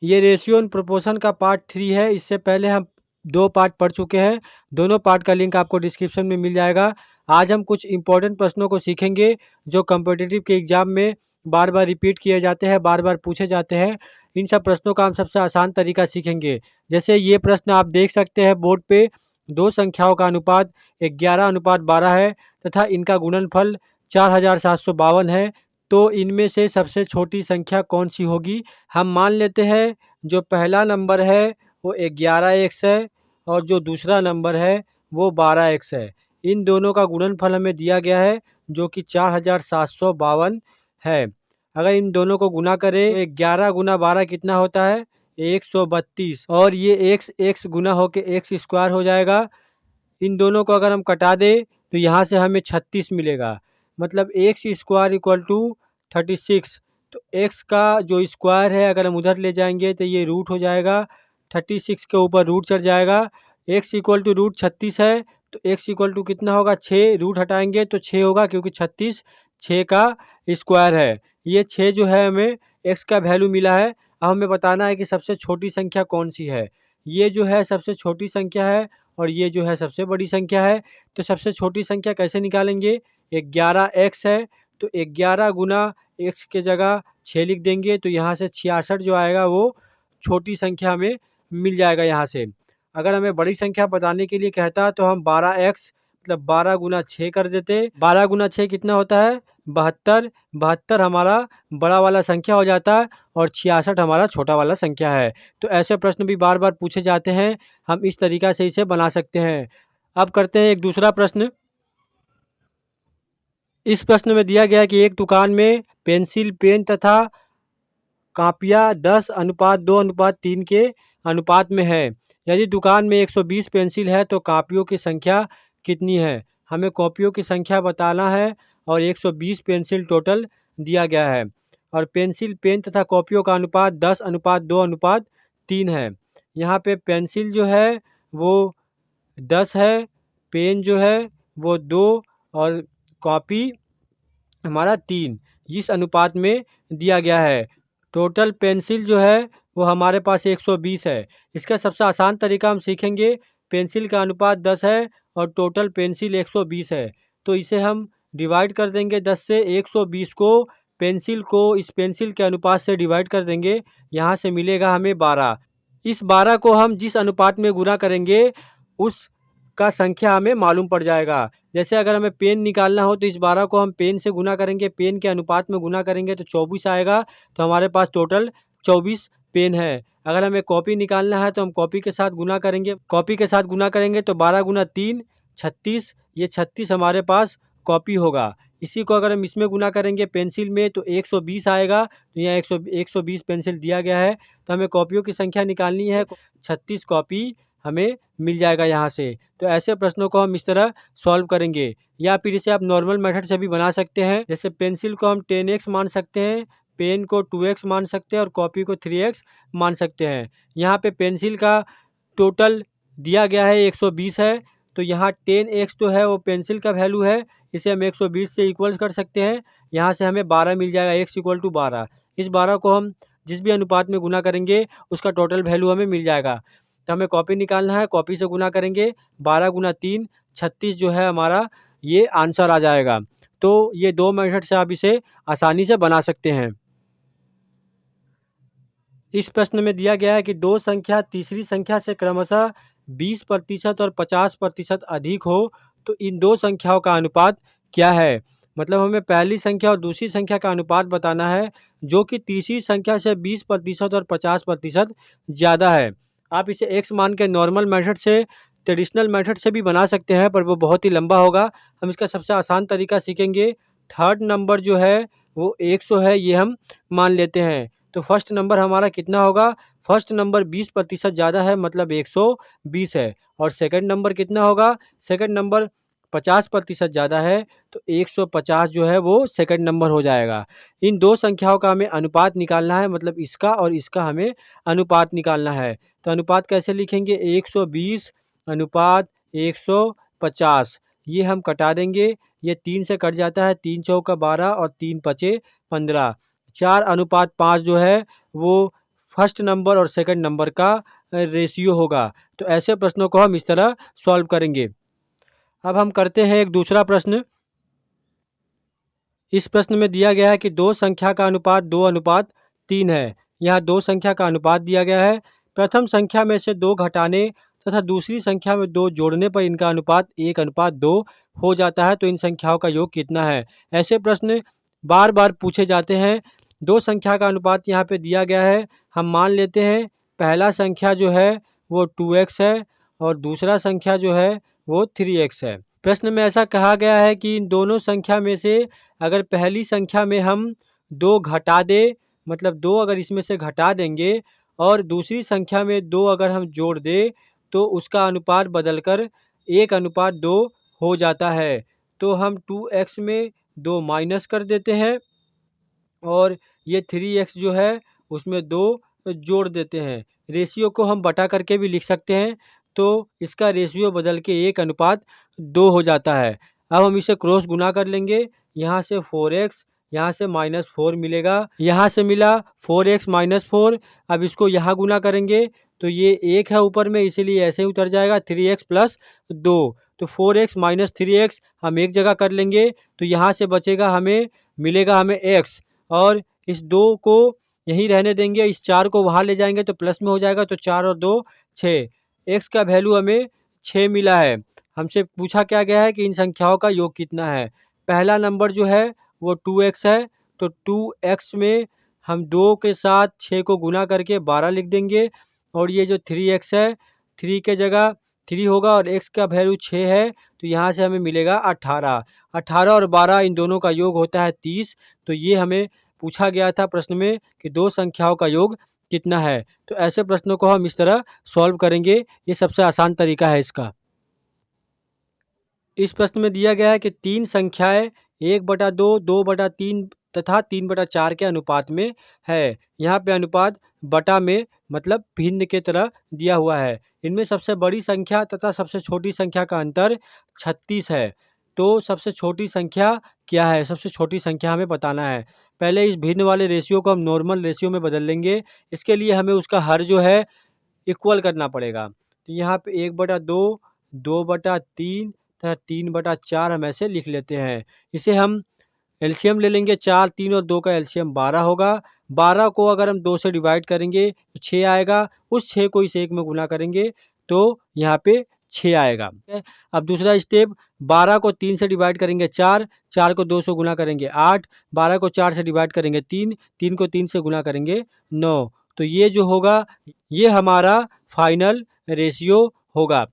ये ratio and proportion का part 3 है। इससे पहले हम 2 पार्ट पढ़ चुके हैं। दोनों पार्ट का लिंक आपको डिस्क्रिप्शन में मिल जाएगा। आज हम कुछ इंपॉर्टेंट प्रश्नों को सीखेंगे जो कॉम्पिटिटिव के एग्ज़ाम में बार-बार रिपीट किए जाते हैं, बार-बार पूछे जाते हैं। इन सब प्रश्नों का हम सबसे आसान तरीका सीखेंगे। जैसे ये प्रश्न आप देख सकते हैं बोर्ड पे, 2 संख्याओं का अनुपात 11:12 है तथा इनका गुणनफल 4752 है। तो इनमें से सबसे छोटी संख्या कौन-सी होगी? हम मान लेते हैं जो पहला नंबर है वो 11x है और जो दूसरा नंबर है वो 12x है। इन दोनों का गुणनफल हमें दिया गया है जो कि 4752 है। अगर इन दोनों को गुना करें तो 11 गुना 12 कितना होता है? 132 और ये x गुना होके एक्स स्क्वायर हो जाएगा। इन दोनों को अगर हम कटा दें तो यहाँ से हमें 36 मिलेगा। मतलब एक्स स्क्वायर इक्वल टू 36। तो एक्स का जो स्क्वायर है अगर हम उधर ले जाएंगे तो ये रूट हो जाएगा, 36 के ऊपर रूट चढ़ जाएगा। एक्स इक्वल टू रूट 36 है तो एक्स इक्वल टू कितना होगा? 6। रूट हटाएंगे तो 6 होगा क्योंकि 36 6 का स्क्वायर है। ये 6 जो है हमें एक्स का वैल्यू मिला है। अब हमें बताना है कि सबसे छोटी संख्या कौन सी है। ये जो है सबसे छोटी संख्या है और ये जो है सबसे बड़ी संख्या है। तो सबसे छोटी संख्या कैसे निकालेंगे? 11x है तो 11 गुना x के जगह 6 लिख देंगे तो यहाँ से 66 जो आएगा वो छोटी संख्या हमें मिल जाएगा यहाँ से। अगर हमें बड़ी संख्या बताने के लिए कहता तो हम 12x मतलब 12 गुना 6 कर देते। 12 गुना 6 कितना होता है? 72। 72 हमारा बड़ा वाला संख्या हो जाता है और 66 हमारा छोटा वाला संख्या है। तो ऐसे प्रश्न भी बार बार पूछे जाते हैं। हम इस तरीका से इसे बना सकते हैं। अब करते हैं एक दूसरा प्रश्न। इस प्रश्न में दिया गया है कि एक दुकान में पेंसिल, पेन तथा कापियाँ 10:2:3 के अनुपात में है। यदि दुकान में 120 पेंसिल है तो कापियों की संख्या कितनी है? हमें कॉपियों की संख्या बताना है और 120 पेंसिल टोटल दिया गया है और पेंसिल, पेन तथा कॉपियों का अनुपात 10:2:3 है। यहाँ पे पेंसिल जो है वो 10 है, पेन जो है वो 2 और कॉपी हमारा 3 इस अनुपात में दिया गया है। टोटल पेंसिल जो है वो हमारे पास 120 है। इसका सबसे आसान तरीका हम सीखेंगे। पेंसिल का अनुपात 10 है और टोटल पेंसिल 120 है तो इसे हम डिवाइड कर देंगे 10 से। 120 को पेंसिल को इस पेंसिल के अनुपात से डिवाइड कर देंगे, यहाँ से मिलेगा हमें 12। इस 12 को हम जिस अनुपात में गुना करेंगे उस का संख्या हमें मालूम पड़ जाएगा। जैसे अगर हमें पेन निकालना हो तो इस 12 को हम पेन से गुना करेंगे, पेन के अनुपात में गुना करेंगे तो 24 आएगा। तो हमारे पास टोटल 24 पेन है। अगर हमें कॉपी निकालना है तो हम कॉपी के साथ गुना करेंगे, कॉपी के साथ गुना करेंगे तो 12 गुना 3 36, ये 36 हमारे पास कॉपी होगा। इसी को अगर हम इसमें गुना करेंगे पेंसिल में तो 120 आएगा। तो यहाँ 120 पेंसिल दिया गया है तो हमें कॉपियों की संख्या निकालनी है। 36 कॉपी हमें मिल जाएगा यहाँ से। तो ऐसे प्रश्नों को हम इस तरह सॉल्व करेंगे या फिर इसे आप नॉर्मल मेथड से भी बना सकते हैं। जैसे पेंसिल को हम 10x मान सकते हैं, पेन को 2x मान सकते हैं और कॉपी को 3x मान सकते हैं। यहाँ पे पेंसिल का टोटल दिया गया है 120 है तो यहाँ 10x जो है वो पेंसिल का वैल्यू है, इसे हम 120 से इक्वल्स कर सकते हैं। यहाँ से हमें 12 मिल जाएगा, x इक्वल टू 12। इस 12 को हम जिस भी अनुपात में गुना करेंगे उसका टोटल वैल्यू हमें मिल जाएगा। तो हमें कॉपी निकालना है, कॉपी से गुना करेंगे 12 गुना 3 36 जो है हमारा ये आंसर आ जाएगा। तो ये 2 मेथड से आप इसे आसानी से बना सकते हैं। इस प्रश्न में दिया गया है कि दो संख्या तीसरी संख्या से क्रमशः 20% और 50% अधिक हो तो इन दो संख्याओं का अनुपात क्या है? मतलब हमें पहली संख्या और दूसरी संख्या का अनुपात बताना है जो कि तीसरी संख्या से 20% और 50% ज़्यादा है। आप इसे x मान के नॉर्मल मेथड से, ट्रेडिशनल मेथड से भी बना सकते हैं पर वो बहुत ही लंबा होगा। हम इसका सबसे आसान तरीका सीखेंगे। थर्ड नंबर जो है वो 100 है, ये हम मान लेते हैं। तो फर्स्ट नंबर हमारा कितना होगा? फर्स्ट नंबर 20% ज़्यादा है मतलब 120 है और सेकंड नंबर कितना होगा? सेकंड नंबर 50% ज़्यादा है तो 150 जो है वो सेकंड नंबर हो जाएगा। इन दो संख्याओं का हमें अनुपात निकालना है, मतलब इसका और इसका हमें अनुपात निकालना है। तो अनुपात कैसे लिखेंगे? 120 अनुपात 150, ये हम कटा देंगे। ये 3 से कट जाता है, 3 चौका 12 और 3 पचे 15। 4:5 जो है वो फर्स्ट नंबर और सेकंड नंबर का रेशियो होगा। तो ऐसे प्रश्नों को हम इस तरह सॉल्व करेंगे। अब हम करते हैं एक दूसरा प्रश्न। इस प्रश्न में दिया गया है कि दो संख्या का अनुपात 2:3 है। यहाँ दो संख्या का अनुपात दिया गया है। प्रथम संख्या में से 2 घटाने तथा दूसरी संख्या में 2 जोड़ने पर इनका अनुपात 1:2 हो जाता है। तो इन संख्याओं का योग कितना है? ऐसे प्रश्न बार बार पूछे जाते हैं। दो संख्या का अनुपात यहाँ पे दिया गया है। हम मान लेते हैं पहला संख्या जो है वो 2x है और दूसरा संख्या जो है वो 3x है। प्रश्न में ऐसा कहा गया है कि इन दोनों संख्या में से अगर पहली संख्या में हम 2 घटा दें, मतलब 2 अगर इसमें से घटा देंगे और दूसरी संख्या में 2 अगर हम जोड़ दें तो उसका अनुपात बदलकर 1:2 हो जाता है। तो हम 2x में 2 माइनस कर देते हैं और ये 3x जो है उसमें 2 जोड़ देते हैं। रेशियो को हम बटा करके भी लिख सकते हैं, तो इसका रेशियो बदल के 1:2 हो जाता है। अब हम इसे क्रॉस गुना कर लेंगे। यहाँ से 4x, यहाँ से -4 मिलेगा। यहाँ से मिला 4x -4। अब इसको यहाँ गुना करेंगे तो ये 1 है ऊपर में, इसीलिए ऐसे ही उतर जाएगा 3x + 2। तो 4x - 3x हम एक जगह कर लेंगे तो यहाँ से बचेगा मिलेगा हमें x, और इस 2 को यहीं रहने देंगे। इस 4 को वहाँ ले जाएंगे तो प्लस में हो जाएगा। तो 4 और 2 6। x का वैल्यू हमें 6 मिला है। हमसे पूछा क्या गया है कि इन संख्याओं का योग कितना है। पहला नंबर जो है वो 2x है, तो 2x में हम 2 के साथ 6 को गुना करके 12 लिख देंगे, और ये जो 3x है 3 के जगह 3 होगा और x का वैल्यू 6 है, तो यहाँ से हमें मिलेगा 18। 18 और 12 इन दोनों का योग होता है 30। तो ये हमें पूछा गया था प्रश्न में कि दो संख्याओं का योग कितना है। तो ऐसे प्रश्नों को हम इस तरह सॉल्व करेंगे। ये सबसे आसान तरीका है इसका। इस प्रश्न में दिया गया है कि 3 संख्याएं 1/2, 2/3 तथा 3/4 के अनुपात में है। यहाँ पे अनुपात बटा में मतलब भिन्न के तरह दिया हुआ है। इनमें सबसे बड़ी संख्या तथा सबसे छोटी संख्या का अंतर 36 है। तो सबसे छोटी संख्या क्या है? सबसे छोटी संख्या हमें बताना है। पहले इस भिन्न वाले रेशियो को हम नॉर्मल रेशियो में बदल लेंगे। इसके लिए हमें उसका हर जो है इक्वल करना पड़ेगा। तो यहाँ पे 1/2, 2/3 तथा 3/4 हम ऐसे लिख लेते हैं। इसे हम एलसीएम ले लेंगे। 4, 3 और 2 का एलसीएम 12 होगा। 12 को अगर हम 2 से डिवाइड करेंगे तो 6 आएगा। उस 6 को इस 1 में गुना करेंगे तो यहाँ पे 6 आएगा। अब दूसरा स्टेप, 12 को 3 से डिवाइड करेंगे 4, 4 को 2 से गुना करेंगे 8, 12 को 4 से डिवाइड करेंगे 3, 3 को 3 से गुना करेंगे 9। तो ये जो होगा ये हमारा फाइनल रेशियो होगा।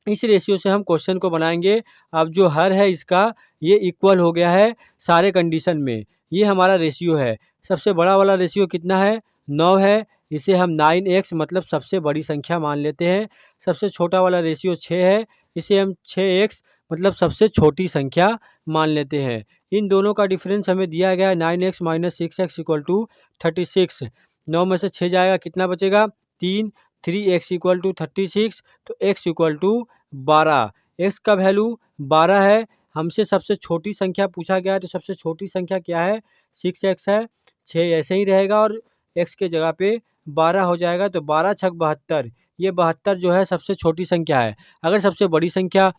इस रेशियो से हम क्वेश्चन को बनाएंगे। अब जो हर है इसका ये इक्वल हो गया है सारे कंडीशन में। ये हमारा रेशियो है। सबसे बड़ा वाला रेशियो कितना है? 9 है। इसे हम 9x मतलब सबसे बड़ी संख्या मान लेते हैं। सबसे छोटा वाला रेशियो 6 है। इसे हम 6x मतलब सबसे छोटी संख्या मान लेते हैं। इन दोनों का डिफरेंस हमें दिया गया है 9x - 6x = 36। 9 में से 6 जाएगा, कितना बचेगा? 3। 3x = 36। तो x = 12। x का वैल्यू 12 है। हमसे सबसे छोटी संख्या पूछा गया है, तो सबसे छोटी संख्या क्या है? 6x है। 6 ऐसे ही रहेगा और x के जगह पे 12 हो जाएगा। तो 12 छक 72। ये 72 जो है सबसे छोटी संख्या है। अगर सबसे बड़ी संख्या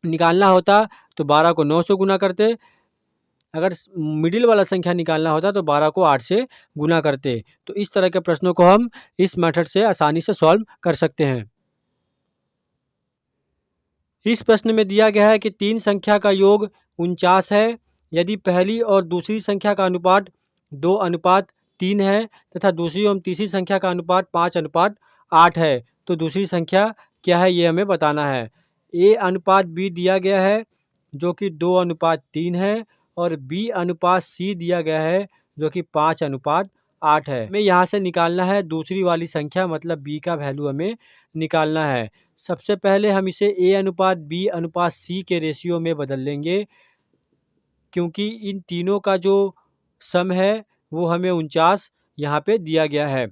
निकालना होता तो 12 को 9 से गुना करते। अगर मिडिल वाला संख्या निकालना होता तो 12 को 8 से गुना करते। तो इस तरह के प्रश्नों को हम इस मेथड से आसानी से सॉल्व कर सकते हैं। इस प्रश्न में दिया गया है कि 3 संख्या का योग 49 है। यदि पहली और दूसरी संख्या का अनुपात 2:3 है तथा दूसरी एवं तीसरी संख्या का अनुपात 5:8 है, तो दूसरी संख्या क्या है ये हमें बताना है। A/B दिया गया है जो कि 2:3 है और B/C दिया गया है जो कि 5:8 है। हमें यहाँ से निकालना है दूसरी वाली संख्या, मतलब B का वैल्यू हमें निकालना है। सबसे पहले हम इसे A/B/C के रेशियो में बदल लेंगे, क्योंकि इन तीनों का जो सम है वो हमें 49 यहाँ पे दिया गया है।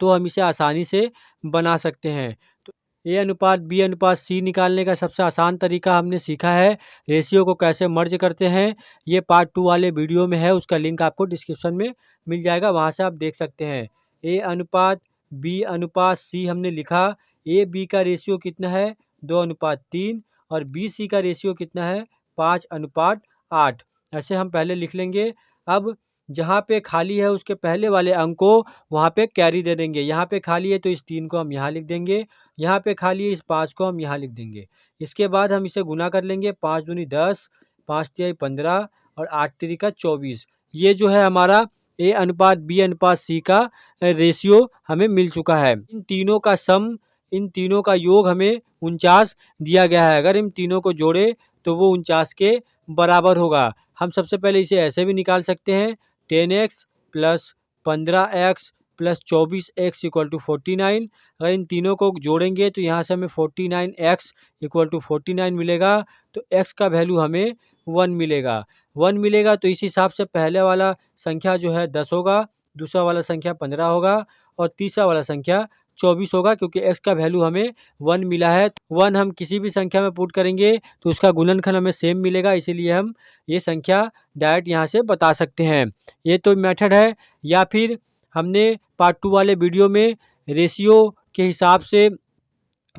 तो हम इसे आसानी से बना सकते हैं। तो A/B/C निकालने का सबसे आसान तरीका हमने सीखा है। रेशियो को कैसे मर्ज करते हैं ये पार्ट 2 वाले वीडियो में है, उसका लिंक आपको डिस्क्रिप्शन में मिल जाएगा, वहाँ से आप देख सकते हैं। ए अनुपात बी अनुपात सी हमने लिखा। ए बी का रेशियो कितना है 2:3 और बी सी का रेशियो कितना है 5:8। ऐसे हम पहले लिख लेंगे। अब जहाँ पे खाली है उसके पहले वाले अंक को वहाँ पे कैरी दे देंगे। यहाँ पे खाली है तो इस 3 को हम यहाँ लिख देंगे, यहाँ पे खाली है इस 5 को हम यहाँ लिख देंगे। इसके बाद हम इसे गुना कर लेंगे, 5 दूनी 10, 5 तिहाई 15 और 8 तिरिका 24। ये जो है हमारा ए अनुपात बी अनुपात सी का रेशियो हमें मिल चुका है। इन तीनों का सम, इन तीनों का योग हमें 49 दिया गया है। अगर इन तीनों को जोड़े तो वो 49 के बराबर होगा। हम सबसे पहले इसे ऐसे भी निकाल सकते हैं, 10x plus 15x plus 24x equal to 49। अगर इन तीनों को जोड़ेंगे तो यहाँ से हमें 49x इक्वल टू 49 मिलेगा। तो x का वैल्यू हमें 1 मिलेगा। 1 मिलेगा तो इस हिसाब से पहले वाला संख्या जो है 10 होगा, दूसरा वाला संख्या 15 होगा और तीसरा वाला संख्या 24 होगा, क्योंकि x का वैल्यू हमें 1 मिला है। 1 हम किसी भी संख्या में पुट करेंगे तो उसका गुणनखंड हमें सेम मिलेगा, इसीलिए हम ये संख्या डायरेक्ट यहाँ से बता सकते हैं। ये तो मेथड है। या फिर हमने पार्ट 2 वाले वीडियो में रेशियो के हिसाब से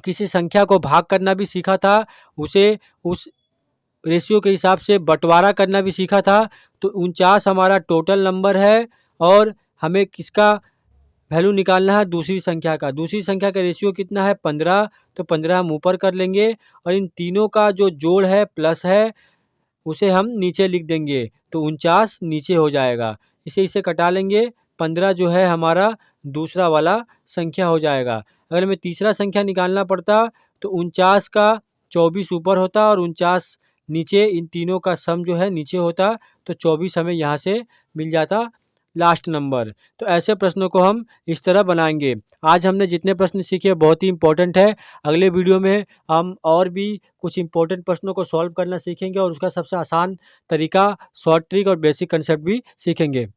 किसी संख्या को भाग करना भी सीखा था, उसे उस रेशियो के हिसाब से बंटवारा करना भी सीखा था। तो 49 हमारा टोटल नंबर है और हमें किसका वैल्यू निकालना है दूसरी संख्या का। दूसरी संख्या का रेशियो कितना है 15, तो 15 हम ऊपर कर लेंगे और इन तीनों का जो जोड़ है प्लस है उसे हम नीचे लिख देंगे, तो 49 नीचे हो जाएगा। इसे कटा लेंगे, 15 जो है हमारा दूसरा वाला संख्या हो जाएगा। अगर हमें तीसरा संख्या निकालना पड़ता तो 49 का 24 ऊपर होता और 49 नीचे, इन तीनों का सम जो है नीचे होता, तो 24 हमें यहाँ से मिल जाता लास्ट नंबर। तो ऐसे प्रश्नों को हम इस तरह बनाएंगे। आज हमने जितने प्रश्न सीखे बहुत ही इंपॉर्टेंट है। अगले वीडियो में हम और भी कुछ इंपॉर्टेंट प्रश्नों को सॉल्व करना सीखेंगे और उसका सबसे आसान तरीका, शॉर्ट ट्रिक और बेसिक कंसेप्ट भी सीखेंगे।